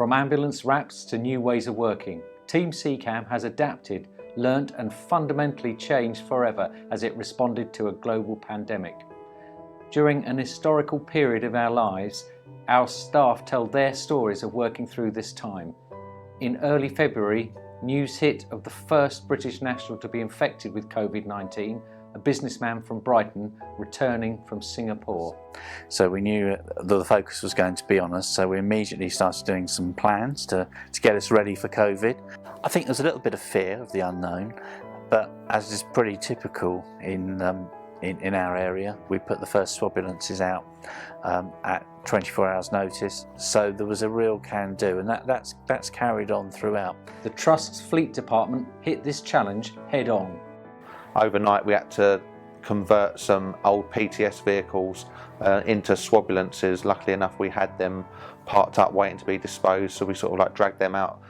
From ambulance wraps to new ways of working, Team SECAmb has adapted, learnt and fundamentally changed forever as it responded to a global pandemic. During an historical period of our lives, our staff tell their stories of working through this time. In early February, news hit of the first British national to be infected with Covid-19, a businessman from Brighton returning from Singapore. So we knew that the focus was going to be on us, so we immediately started doing some plans to get us ready for Covid. I think there's a little bit of fear of the unknown, but as is pretty typical in our area, we put the first swabulances out at 24 hours notice, so there was a real can-do, and that's carried on throughout. The Trust's fleet department hit this challenge head-on. Overnight we had to convert some old PTS vehicles into swabulances. Luckily enough we had them parked up waiting to be disposed, so we sort of like dragged them out,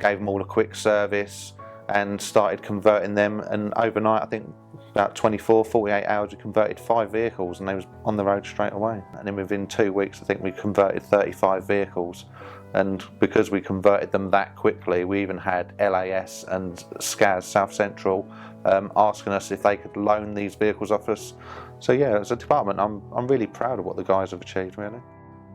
gave them all a quick service and started converting them, and overnight, I think about 48 hours, we converted 5 vehicles and they was on the road straight away. And then within 2 weeks I think we converted 35 vehicles, and because we converted them that quickly, we even had LAS and SCAS, South Central, asking us if they could loan these vehicles off us. So yeah, as a department I'm really proud of what the guys have achieved, really.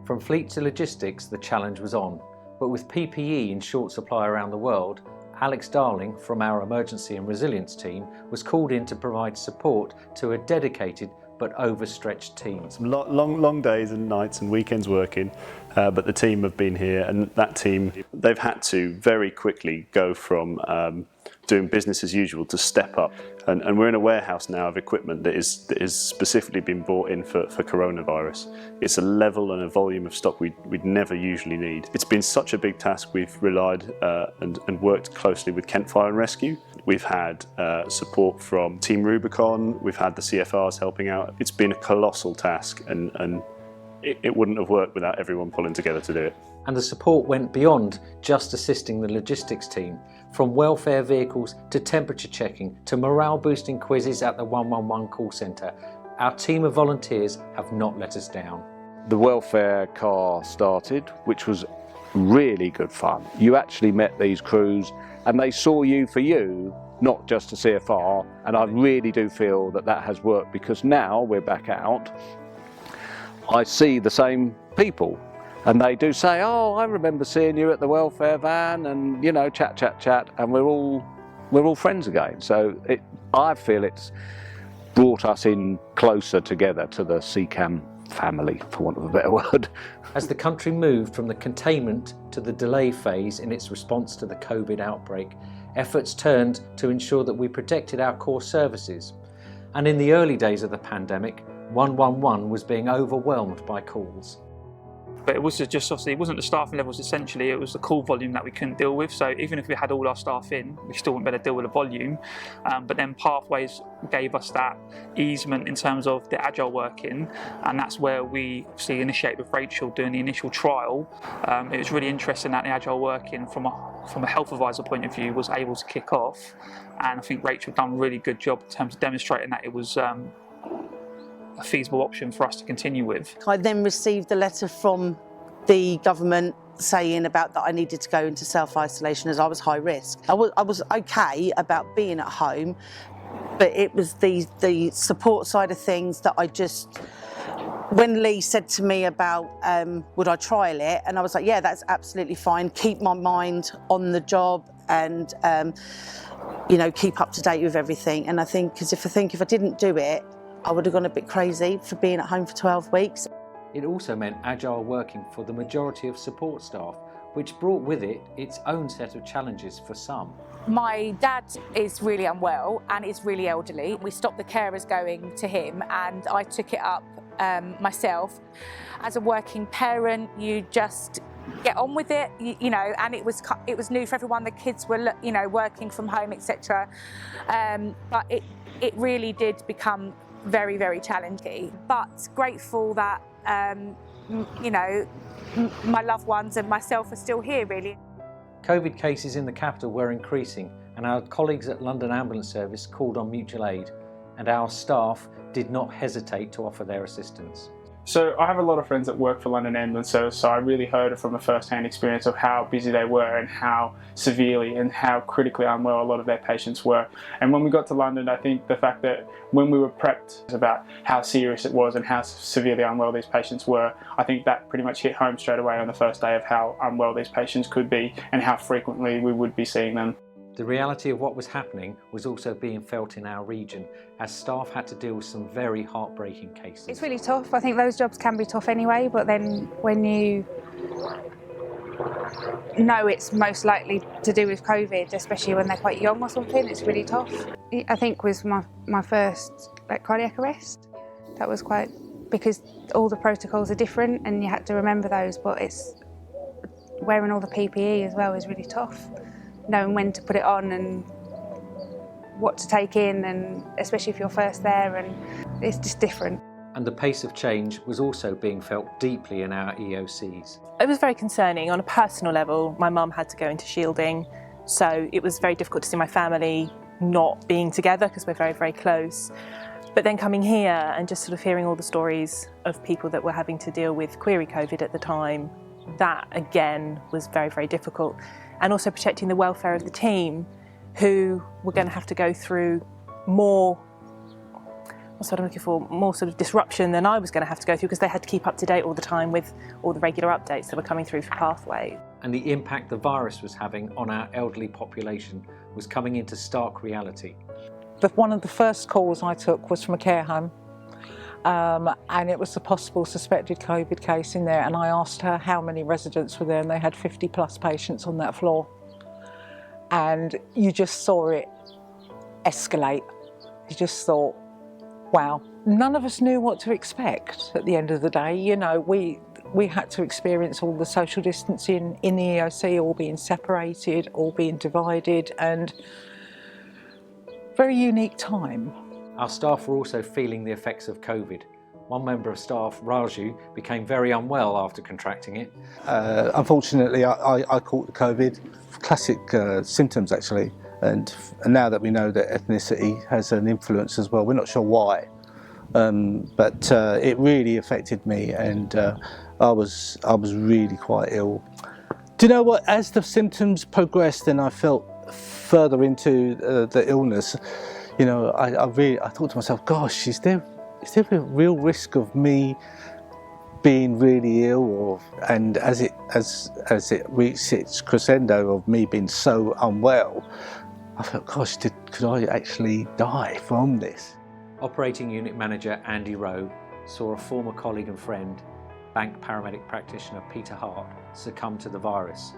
From fleet to logistics, the challenge was on, but with PPE in short supply around the world, Alex Darling from our emergency and resilience team was called in to provide support to a dedicated but overstretched team. Some long days and nights and weekends working, but the team have been here, and that team, they've had to very quickly go from doing business as usual to step up. And we're in a warehouse now of equipment that is specifically been brought in for coronavirus. It's a level and a volume of stock we'd never usually need. It's been such a big task. We've relied and worked closely with Kent Fire and Rescue. We've had support from Team Rubicon. We've had the CFRs helping out. It's been a colossal task, and it wouldn't have worked without everyone pulling together to do it. And the support went beyond just assisting the logistics team. From welfare vehicles to temperature checking to morale boosting quizzes at the 111 call centre, our team of volunteers have not let us down. The welfare car started, which was really good fun. You actually met these crews and they saw you for you, not just a CFR, and I really do feel that has worked, because now we're back out, I see the same people. And they do say, oh, I remember seeing you at the welfare van, and you know, chat, and we're all friends again. So I feel it's brought us in closer together to the SECAmb family, for want of a better word. As the country moved from the containment to the delay phase in its response to the COVID outbreak, efforts turned to ensure that we protected our core services. And in the early days of the pandemic, 111 was being overwhelmed by calls. But it was just obviously, it wasn't the staffing levels essentially, it was the call volume that we couldn't deal with. So even if we had all our staff in, we still wouldn't be able to deal with the volume. But then Pathways gave us that easement in terms of the agile working, and that's where we obviously initiated with Rachel doing the initial trial. It was really interesting that the agile working from a health advisor point of view was able to kick off, and I think Rachel done a really good job in terms of demonstrating that it was a feasible option for us to continue with. I then received a letter from the government saying about that I needed to go into self-isolation as I was high risk. I was okay about being at home, but it was the support side of things that I just, when Lee said to me about would I trial it, and I was like, yeah, that's absolutely fine, keep my mind on the job and you know, keep up to date with everything. And I think, because if I didn't do it, I would have gone a bit crazy for being at home for 12 weeks. It also meant agile working for the majority of support staff, which brought with it its own set of challenges for some. My dad is really unwell and is really elderly. We stopped the carers going to him, and I took it up myself. As a working parent, you just get on with it, you know, and it was new for everyone. The kids were, you know, working from home, etc. But it really did become very, very challenging, but grateful that you know, my loved ones and myself are still here, really. Covid cases in the capital were increasing, and our colleagues at London Ambulance Service called on mutual aid, and our staff did not hesitate to offer their assistance. So I have a lot of friends that work for London Ambulance Service, so I really heard from a first-hand experience of how busy they were and how severely and how critically unwell a lot of their patients were. And when we got to London, I think the fact that when we were prepped about how serious it was and how severely unwell these patients were, I think that pretty much hit home straight away on the first day of how unwell these patients could be and how frequently we would be seeing them. The reality of what was happening was also being felt in our region, as staff had to deal with some very heartbreaking cases. It's really tough. I think those jobs can be tough anyway, but then when you know it's most likely to do with COVID, especially when they're quite young or something, it's really tough. I think was my first cardiac arrest. That was quite, because all the protocols are different and you had to remember those, but it's wearing all the PPE as well is really tough. Knowing when to put it on and what to take in, and especially if you're first there, and it's just different. And the pace of change was also being felt deeply in our EOCs. It was very concerning. On a personal level, my mum had to go into shielding, so it was very difficult to see my family not being together because we're very, very close. But then coming here and just sort of hearing all the stories of people that were having to deal with query COVID at the time, that again was very, very difficult. And also protecting the welfare of the team, who were going to have to go through more, what's what I'm looking for, more sort of disruption than I was going to have to go through, because they had to keep up to date all the time with all the regular updates that were coming through for Pathway. And the impact the virus was having on our elderly population was coming into stark reality. One of the first calls I took was from a care home. And it was a possible suspected COVID case in there, and I asked her how many residents were there, and they had 50 plus patients on that floor. And you just saw it escalate. You just thought, wow. None of us knew what to expect at the end of the day. You know, we had to experience all the social distancing in the EOC, all being separated, all being divided, and very unique time. Our staff were also feeling the effects of COVID. One member of staff, Raju, became very unwell after contracting it. Unfortunately, I caught the COVID, classic symptoms actually, and now that we know that ethnicity has an influence as well, we're not sure why, but it really affected me, and I was really quite ill. Do you know what? As the symptoms progressed and I felt further into the illness, you know, I thought to myself, gosh, is there a real risk of me being really ill, and as it reached its crescendo of me being so unwell, I thought, gosh, could I actually die from this? Operating Unit Manager Andy Rowe saw a former colleague and friend, bank paramedic practitioner Peter Hart, succumb to the virus,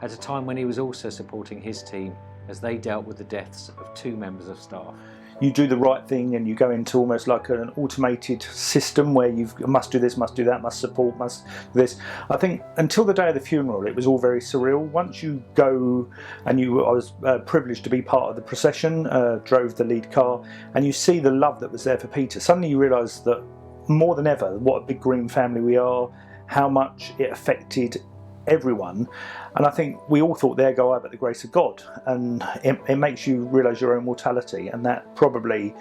at a time when he was also supporting his team as they dealt with the deaths of 2 members of staff. You do the right thing and you go into almost like an automated system where you must do this, must do that, must support, must do this. I think until the day of the funeral it was all very surreal. Once you go, and I was privileged to be part of the procession, drove the lead car, and you see the love that was there for Peter, suddenly you realise that more than ever what a big green family we are, how much it affected everyone, and I think we all thought there go I but the grace of God, and it makes you realise your own mortality, and that probably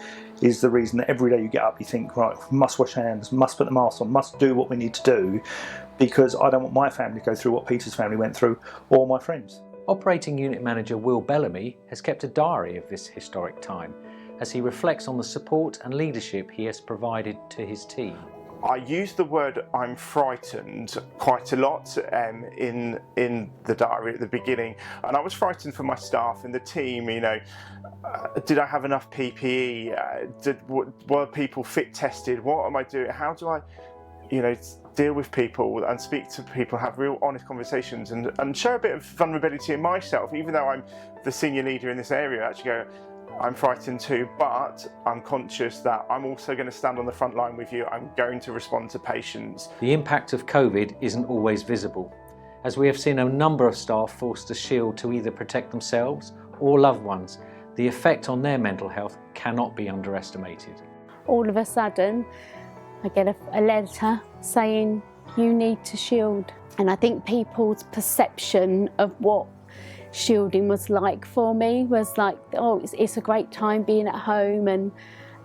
is the reason that every day you get up you think, right, must wash hands, must put the mask on, must do what we need to do, because I don't want my family to go through what Peter's family went through, or my friends. Operating Unit Manager Will Bellamy has kept a diary of this historic time as he reflects on the support and leadership he has provided to his team. I use the word "I'm frightened" quite a lot in the diary at the beginning, and I was frightened for my staff and the team. You know, did I have enough PPE? Were people fit tested? What am I doing? How do I, you know, deal with people and speak to people, have real honest conversations, and show a bit of vulnerability in myself, even though I'm the senior leader in this area. Actually go, I'm frightened too, but I'm conscious that I'm also going to stand on the front line with you. I'm going to respond to patients. The impact of COVID isn't always visible, as we have seen a number of staff forced to shield to either protect themselves or loved ones. The effect on their mental health cannot be underestimated. All of a sudden, I get a letter saying you need to shield. And I think people's perception of what shielding was like for me was like, oh, it's a great time being at home, and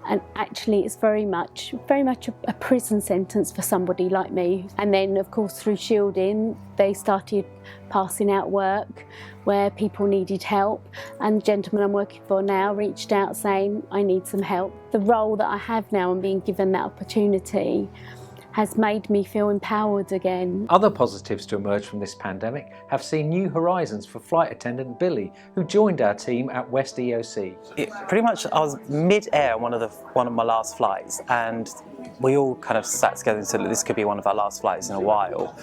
and actually it's very much a prison sentence for somebody like me. And then of course through shielding they started passing out work where people needed help, and the gentleman I'm working for now reached out saying I need some help. The role that I have now and being given that opportunity has made me feel empowered again. Other positives to emerge from this pandemic have seen new horizons for flight attendant Billy, who joined our team at West EOC. Pretty much I was mid-air on one of my last flights, and we all kind of sat together and said this could be one of our last flights in a while.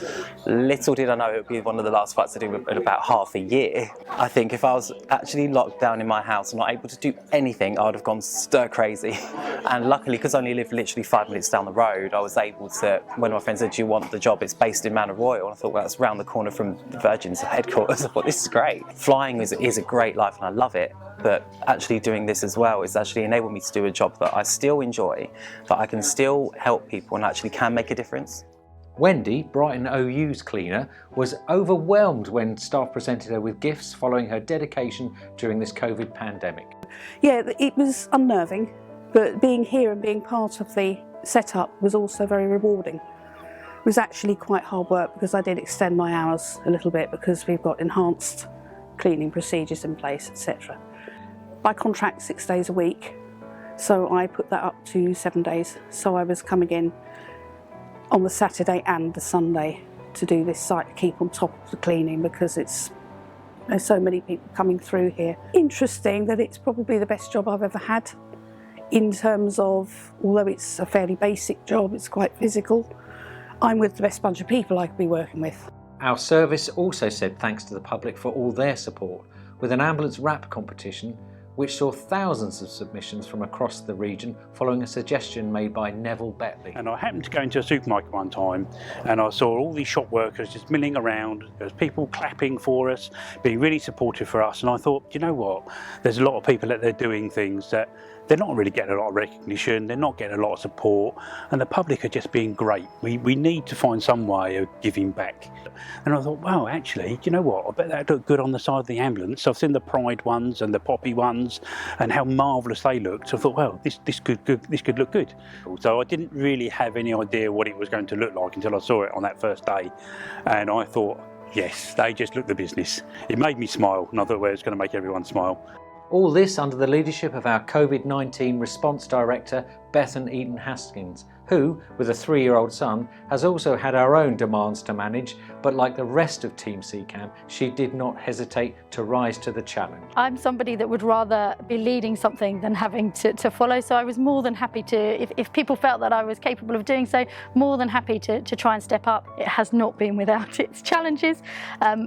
Little did I know it would be one of the last flights I do in about half a year. I think if I was actually locked down in my house and not able to do anything, I would have gone stir crazy. And luckily, because I only lived literally 5 minutes down the road, I was able to, when my friend said, do you want the job? It's based in Manor Royal. And I thought, well, that's round the corner from Virgin's headquarters. I thought, this is great. Flying is a great life and I love it. But actually doing this as well is actually enabled me to do a job that I still enjoy, that I can still help people and actually can make a difference. Wendy, Brighton OU's cleaner, was overwhelmed when staff presented her with gifts following her dedication during this COVID pandemic. Yeah, it was unnerving, but being here and being part of the setup was also very rewarding. It was actually quite hard work because I did extend my hours a little bit because we've got enhanced cleaning procedures in place, etc. By contract 6 days a week, so I put that up to 7 days. So I was coming in on the Saturday and the Sunday to do this site, to keep on top of the cleaning because there's so many people coming through here. Interesting that it's probably the best job I've ever had in terms of, although it's a fairly basic job, it's quite physical, I'm with the best bunch of people I could be working with. Our service also said thanks to the public for all their support, with an ambulance rap competition which saw thousands of submissions from across the region following a suggestion made by Neville Betley. And I happened to go into a supermarket one time and I saw all these shop workers just milling around. There was people clapping for us, being really supportive for us, and I thought, you know what, there's a lot of people that they're doing things that they're not really getting a lot of recognition, they're not getting a lot of support, and the public are just being great. We need to find some way of giving back. And I thought, wow, actually, you know what, I bet that looked good on the side of the ambulance. I've seen the Pride ones and the Poppy ones and how marvellous they looked. So I thought, well, this could look good. So I didn't really have any idea what it was going to look like until I saw it on that first day. And I thought, yes, they just look the business. It made me smile, and I thought, well, it's going to make everyone smile. All this under the leadership of our Covid-19 response director, Bethan Eaton-Haskins, who, with a 3-year-old son, has also had our own demands to manage, but like the rest of Team SECAmb, she did not hesitate to rise to the challenge. I'm somebody that would rather be leading something than having to follow, so I was more than happy to, if people felt that I was capable of doing so, more than happy to try and step up. It has not been without its challenges.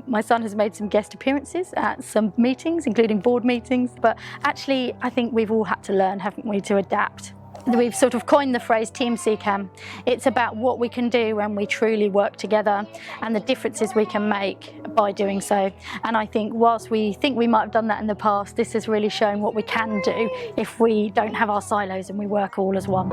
My son has made some guest appearances at some meetings, including board meetings, but actually I think we've all had to learn, haven't we, to adapt. We've sort of coined the phrase Team SECAmb. It's about what we can do when we truly work together and the differences we can make by doing so. And I think whilst we think we might have done that in the past, this has really shown what we can do if we don't have our silos and we work all as one.